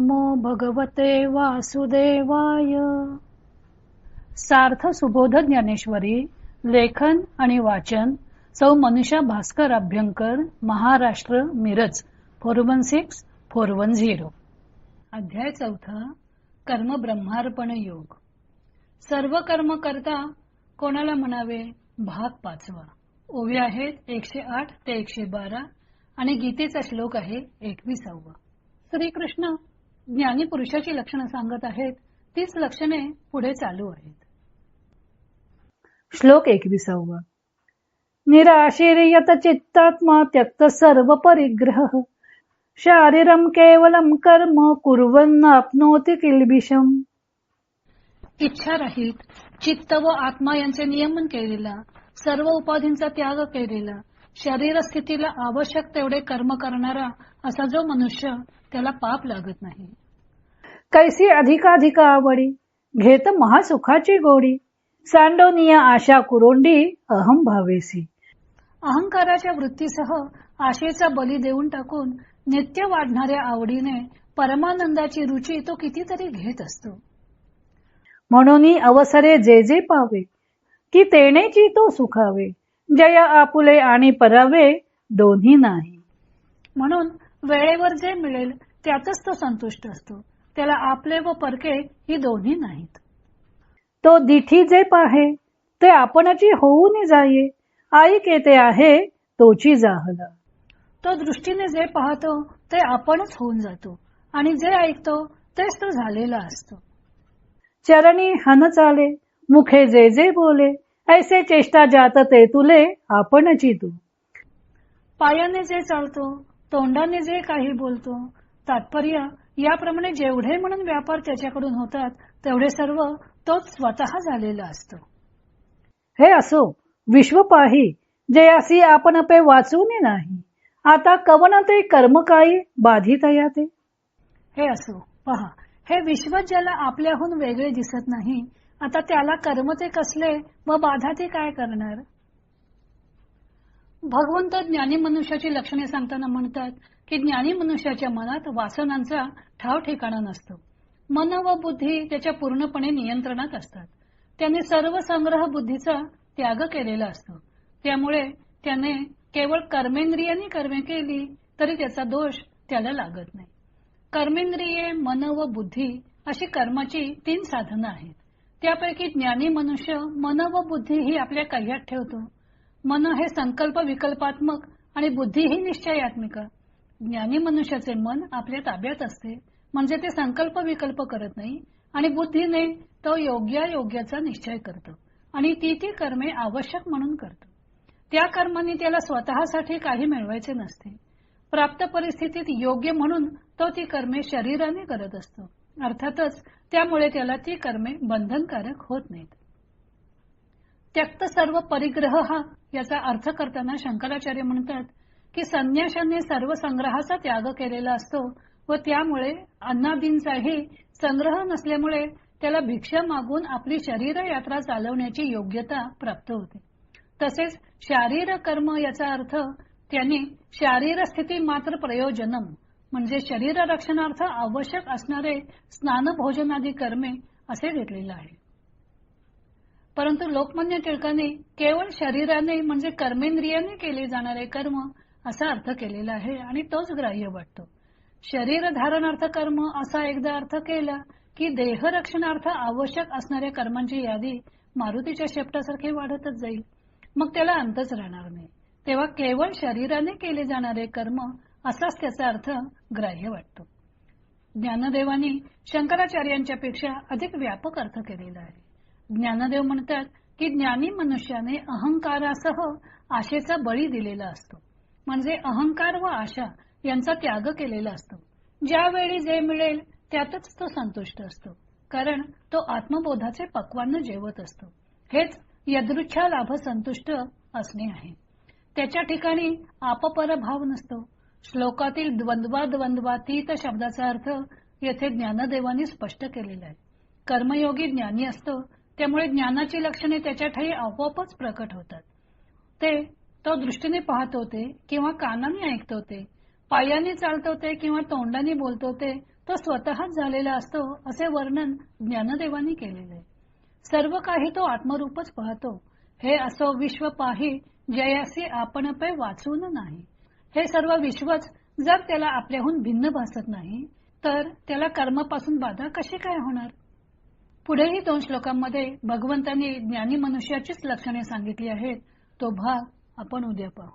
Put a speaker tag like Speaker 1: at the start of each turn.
Speaker 1: नमो भगवते वासुदेवाय. सार्थ सुबोध ज्ञानेश्वरी. लेखन आणि वाचन सौ मनीषा भास्कर अभ्यंकर, महाराष्ट्र, मिरज 416410. अध्याय 4. कर्म ब्रह्मार्पण योग. सर्व कर्म करता कोणाला म्हणावे. भाग 5. ओव्या आहेत 108 ते 112 आणि गीतेचा श्लोक आहे 21. श्रीकृष्ण ज्ञानी पुरुषाची लक्षणं सांगत आहेत. तीच लक्षणे पुढे चालू आहेत. श्लोक 21. निराशीर्यत चित्तात्मा त्यक्त सर्व परिग्रह शारीरम केवलम कर्म कुर्वन् आपनोति किल्बिषम. इच्छारहित चित्त व आत्मा यांचे नियमन केलेला, सर्व उपाधींचा त्याग केलेला, शरीर स्थितीला आवश्यक तेवढे कर्म करणारा असा जो मनुष्य, त्याला पाप लागत नाही. कैसी अधिकाधिक आवडी घेत महासुखाची गोडी सांडोनिया आशा कुरोंडी अहम भावेसी. अहंकाराच्या वृत्तीसह आशेचा बली देऊन टाकून नित्य वाढणाऱ्या आवडीने परमानंदाची रुची तो कितीतरी घेत असतो. म्हणून अवसरे जे जे पावे की तेनेची तो सुखावे, जया आपुले आणि परावे दोन्ही नाही. म्हणून वेळेवर जे मिळेल त्यातच तो संतुष्ट असतो. त्याला आपले व परके ही दोन्ही नाहीत. तो दिठी जे पाहे ते आपणची होऊन जाये, ऐके ते आहे तोची जाहला. तो दृष्टीने जे पाहतो ते आपणच होऊन जातो आणि जे ऐकतो तेच तो झालेला असतो. चरणी हन चाले मुखे जे जे बोले, ऐसे चेष्टा जात ते तुले आपणची तू. पायाने जे चालतो, तोंडाने जे काही बोलतो, तात्पर्य याप्रमाणे जेवढे म्हणून व्यापार त्याच्याकडून होतात तेवढे सर्व तोच स्वतः झालेला असतो. हे असो विश्व पाही जयासी आपण पे वाचून नाही, आता कवन ते कर्म काही बाधित याते. हे असो पहा, हे विश्व ज्याला आपल्याहून वेगळे दिसत नाही, आता त्याला कर्म ते कसले व बाधा ते काय करणार. भगवंत ज्ञानी मनुष्याची लक्षणे सांगताना म्हणतात की ज्ञानी मनुष्याच्या मनात वासनांचा ठाव ठिकाणा नसतो. मन व बुद्धी त्याच्या पूर्णपणे नियंत्रणात असतात. त्याने सर्व संग्रह बुद्धीचा त्याग केलेला असतो. त्यामुळे त्याने केवळ कर्मेंद्रियांनी कर्मे केली तरी त्याचा दोष त्याला लागत नाही. कर्मेंद्रिये, मन व बुद्धी अशी कर्माची 3 साधनं आहेत. त्यापैकी ज्ञानी मनुष्य मन व बुद्धी ही आपल्या कह्यात ठेवतो. मन हे संकल्प विकल्पात्मक आणि बुद्धी ही निश्चयात्मिका. ज्ञानी मनुष्याचे मन आपल्या ताब्यात असते, म्हणजे ते संकल्प विकल्प करत नाही आणि बुद्धीने तो योग्याचा निश्चय करतो आणि ती कर्मे आवश्यक म्हणून करतो. त्या कर्मांनी त्याला स्वतःसाठी काही मिळवायचे नसते. प्राप्त परिस्थितीत योग्य म्हणून तो ती कर्मे शरीराने करत असतो. अर्थातच त्यामुळे त्याला ती कर्मे बंधनकारक होत नाहीत. त्यक्त सर्व परिग्रह हा याचा अर्थ करताना शंकराचार्य म्हणतात की संन्याशाने सर्व संग्रहाचा त्याग केलेला असतो व त्यामुळे अन्नादींचाही संग्रह नसल्यामुळे त्याला भिक्षा मागून आपली शरीर यात्रा चालवण्याची योग्यता प्राप्त होते. तसेच शारीर कर्म याचा अर्थ त्यांनी शारीर स्थिती मात्र प्रयोजनम म्हणजे शरीर रक्षणार्थ आवश्यक असणारे स्नान भोजनादी कर्मे असे घेतलेले आहे. परंतु लोकमान्य टिळकांनी केवळ शरीराने म्हणजे कर्मेंद्रियाने केले जाणारे कर्म असा अर्थ केलेला आहे आणि तोच ग्राह्य वाटतो. शरीर धारणार्थ कर्म असा एकदा अर्थ केला की देह रक्षणार्थ आवश्यक असणाऱ्या कर्मांची यादी मारुतीच्या शेपटासारखी वाढतच जाईल. मग त्याला अंतच राहणार नाही. तेव्हा केवळ शरीराने केले जाणारे कर्म असाच त्याचा अर्थ ग्राह्य वाटतो. ज्ञानदेवांनी शंकराचार्यांच्या पेक्षा अधिक व्यापक अर्थ केलेला आहे. ज्ञानदेव म्हणतात की ज्ञानी मनुष्याने अहंकारासह आशेचा बळी दिलेला असतो, म्हणजे अहंकार व आशा यांचा त्याग केलेला असतो. ज्यावेळी जे मिळेल त्यातच तो संतुष्ट असतो, कारण तो आत्मबोधाचे पक्वान्न जेवत असतो. हेच यदृच्छा लाभ संतुष्ट असणे आहे. त्याच्या ठिकाणी आपपर भाव नसतो. श्लोकातील द्वंद्वातीत शब्दाचा अर्थ येथे ज्ञानदेवांनी स्पष्ट केलेला आहे. कर्मयोगी ज्ञानी असतो, त्यामुळे ज्ञानाची लक्षणे त्याच्या ठायी आपोआपच प्रकट होतात. तो दृष्टीने पाहत होते किंवा कानाने ऐकत होते, पायाने चालतो ते किंवा तोंडाने बोलतो ते तो स्वतःच झालेला असतो, असे वर्णन ज्ञानदेवांनी केलेले आहे. सर्व काही तो आत्मरूपच पाहतो. हे असो विश्व पाही जयासी आपण पै वाचून नाही. हे सर्व विश्वच जर त्याला आपल्याहून भिन्न भासत नाही तर त्याला कर्मापासून बाधा कशी काय होणार. पुढेही 2 श्लोकांमध्ये भगवंतांनी ज्ञानी मनुष्याचीच लक्षणे सांगितली आहेत. तो भाग आपण उद्या पाहू.